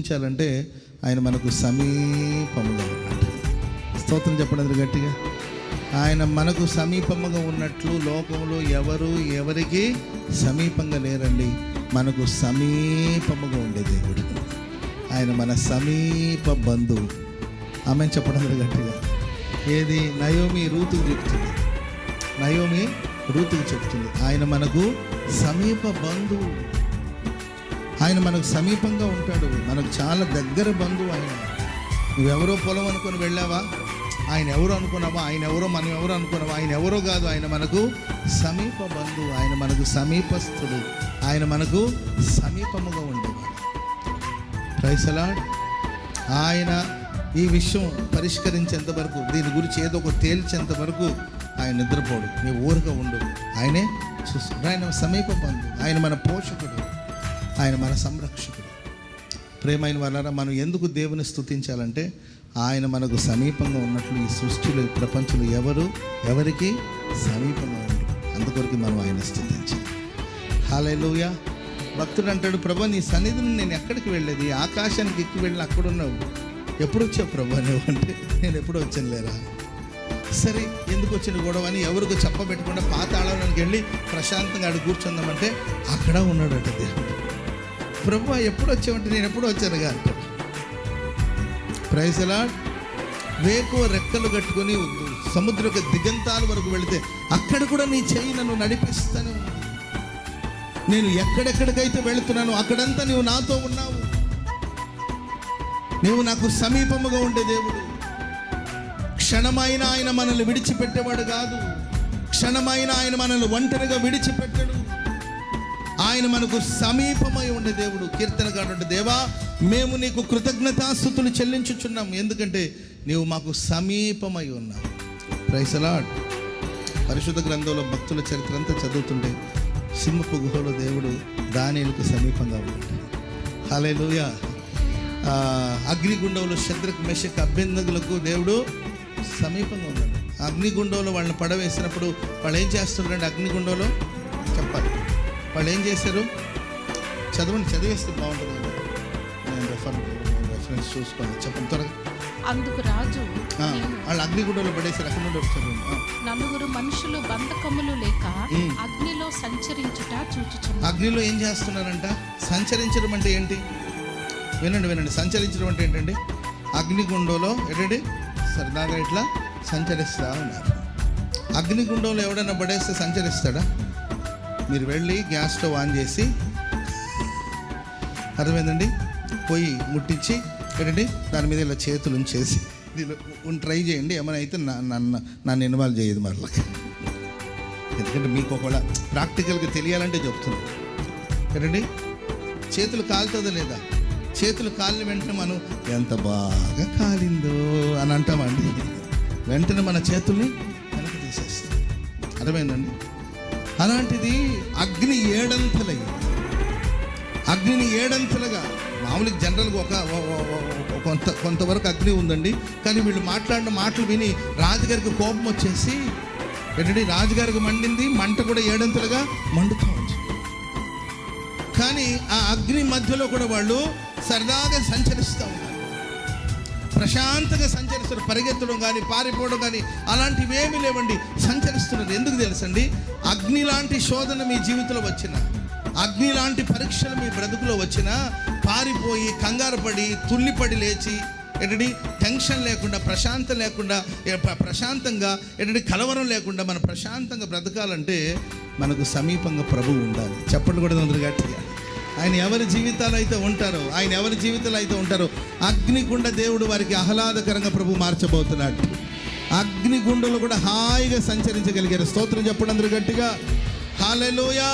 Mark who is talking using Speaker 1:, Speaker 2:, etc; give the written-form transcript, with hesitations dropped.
Speaker 1: స్తుతించాలంటే ఆయన మనకు సమీపముగా ఉన్నాడు. స్తోత్రం చెప్పండి గట్టిగా. ఆయన మనకు సమీపముగా ఉన్నట్లు లోకంలో ఎవరికి సమీపంగా లేరండి. మనకు సమీపముగా ఉండే దేవుడు ఆయన, మన సమీప బంధువు. ఆమె చెప్పడం గట్టిగా. ఏది నయోమి రూతుకు చెప్తుంది, ఆయన మనకు సమీప బంధువు. ఆయన మనకు సమీపంగా ఉంటాడు, మనకు చాలా దగ్గర బంధువు ఆయన. నువ్వెవరో పొలం అనుకొని వెళ్ళావా, ఆయన ఎవరో అనుకున్నావా, ఆయన ఎవరో మనం ఎవరో అనుకున్నావా, ఆయన ఎవరో కాదు, ఆయన మనకు సమీప బంధువు, ఆయన మనకు సమీపస్థుడు, ఆయన మనకు సమీపముగా ఉండేవాడు. Praise the Lord. ఆయన ఈ విషయం పరిష్కరించేంత వరకు, దీని గురించి ఏదో ఒక తేల్చేంత వరకు ఆయన నిద్రపోడు, నీ ఊరుగా ఉండు. ఆయనే చూస్తాడు. ఆయన సమీప బంధువు, ఆయన మన పోషకుడు, ఆయన మన సంరక్షకుడు. ప్రేమైన వాళ్ళారా, మనం ఎందుకు దేవుని స్తుతించాలంటే ఆయన మనకు సమీపంగా ఉన్నట్లు ఈ సృష్టిలో ఈ ప్రపంచంలో ఎవరికి సమీపంగా ఉండదు. అందుకొరకు మనం ఆయన స్తుతించాలి. హల్లెలూయా. భక్తుడు అంటాడు, ప్రభా నీ సన్నిధిని నేను ఎక్కడికి వెళ్ళేది, ఆకాశానికి ఎక్కి వెళ్ళి అక్కడున్నావు, ఎప్పుడు వచ్చావు ప్రభా నువ్వు అంటే, నేను ఎప్పుడు వచ్చాను లేరా. సరే ఎందుకు వచ్చిన గొడవ అని ఎవరికి చెప్పబెట్టకుండా పాతాళానికి వెళ్ళి ప్రశాంతంగా అక్కడ కూర్చుందామంటే అక్కడ ఉన్నాడట దేవుడు. ప్రభు ఎప్పుడు వచ్చావంటే నేను ఎప్పుడు వచ్చానుగా అంటాడు. Praise the Lord. వేకువ రెక్కలు కట్టుకొని సముద్రపు దిగంతాల వరకు వెళితే అక్కడ కూడా నీ చెయ్యి నన్ను నడిపిస్తాను. నేను ఎక్కడెక్కడికైతే వెళుతున్నానో అక్కడంతా నువ్వు నాతో ఉన్నావు. నువ్వు నాకు సమీపముగా ఉండే దేవుడు. క్షణమైన ఆయన మనల్ని విడిచిపెట్టేవాడు కాదు. క్షణమైన ఆయన మనల్ని ఒంటరిగా విడిచిపెట్టడు. ఆయన మనకు సమీపమై ఉండే దేవుడు. కీర్తనగాడు, దేవా మేము నీకు కృతజ్ఞతాస్తుతులు చెల్లించుచున్నాము, ఎందుకంటే నీవు మాకు సమీపమై ఉన్నావు. Praise the Lord. పరిశుద్ధ గ్రంథంలో భక్తుల చరిత్ర అంతా చదువుతుంటే సింహపు గుహలో దేవుడు దానియేలుకు సమీపంగా ఉన్నాడు. హల్లెలూయా. అగ్నిగుండంలో శద్రక్ మెషక్ అబేద్నెగోలకు దేవుడు సమీపంగా ఉన్నాడు. అగ్నిగుండంలో వాళ్ళని పడవేసినప్పుడు వాళ్ళు ఏం చేస్తున్నారంటే, అగ్నిగుండంలో చెప్పాలి వాళ్ళు ఏం చేశారు, చదివేస్తే బాగుంటుంది కదా. నేను రెఫరెన్స్ చూసుకోండి, చెప్పండి త్వరగా.
Speaker 2: అందుకు రాజు,
Speaker 1: వాళ్ళు అగ్నిగుండంలో పడేసారు, అక్కడ నుండి వచ్చారు.
Speaker 2: 4 మనుషులు బంధకములు లేక అగ్నిలో సంచరించుట చూచుచున్నారు.
Speaker 1: అగ్నిలో ఏం చేస్తున్నారంట, సంచరించడం అంటే ఏంటి, వినండి. సంచరించడం అంటే ఏంటండి, అగ్నిగుండంలో ఏంటండి సరదాగా ఇట్లా సంచరిస్తూ ఉన్నారు. అగ్నిగుండంలో ఎవడైనా పడేస్తే సంచరిస్తాడా? మీరు వెళ్ళి గ్యాస్ స్టవ్ ఆన్ చేసి, అర్థమైందండి, పొయ్యి ముట్టించి ఏంటండి దాని మీద ఇలా చేతులు ఉంచేసి ట్రై చేయండి. ఏమైనా అయితే నన్ను ఇన్వాల్వ్ చేయదు మరలా, ఎందుకంటే మీకు ఒకవేళ ప్రాక్టికల్గా తెలియాలంటే చెప్తున్నాను. ఏంటండి చేతులు కాలుతుందా లేదా? చేతులు కాలిన వెంటనే మనం ఎంత బాగా కాలిందో అని అంటామండి. వెంటనే మన చేతుల్ని వెనక్కి తీసేస్తాం. అర్థమైందండి? అలాంటిది అగ్ని అగ్నిని ఏడంతలుగా, మామూలుగా జనరల్గా కొంతవరకు అగ్ని ఉందండి. కానీ వీళ్ళు మాట్లాడిన మాటలు విని రాజుగారికి కోపం వచ్చేసి ఏంటంటే రాజుగారికి మండింది, మంట కూడా ఏడంతలుగా మండుతూ ఉంది. కానీ ఆ అగ్ని మధ్యలో కూడా వాళ్ళు సరదాగా సంచరిస్తూ ఉన్నారు, ప్రశాంతంగా సంచరిస్తారు. పరిగెత్తడం కానీ పారిపోవడం కానీ అలాంటివి ఏమీ లేవండి, సంచరిస్తున్నారు. ఎందుకు తెలుసండి? అగ్ని లాంటి శోధన మీ జీవితంలో వచ్చిన, అగ్ని లాంటి పరీక్షలు మీ బ్రతుకులో వచ్చినా పారిపోయి కంగారు పడి తుల్లిపడి లేచి ఏంటంటే టెన్షన్ లేకుండా ప్రశాంతంగా ఏంటంటే కలవరం లేకుండా మనం ప్రశాంతంగా బ్రతకాలంటే మనకు సమీపంగా ప్రభువు ఉండాలి. చెప్పండి కూడా అందరూ గట్టిగా. ఆయన ఎవరి జీవితాలు అయితే ఉంటారో అగ్నిగుండ దేవుడు వారికి ఆహ్లాదకరంగా ప్రభు మార్చబోతున్నాడు. అగ్నిగుండలు కూడా హాయిగా సంచరించగలిగారు. స్తోత్రం చెప్పండి అందరూ గట్టిగా. హల్లెలూయా.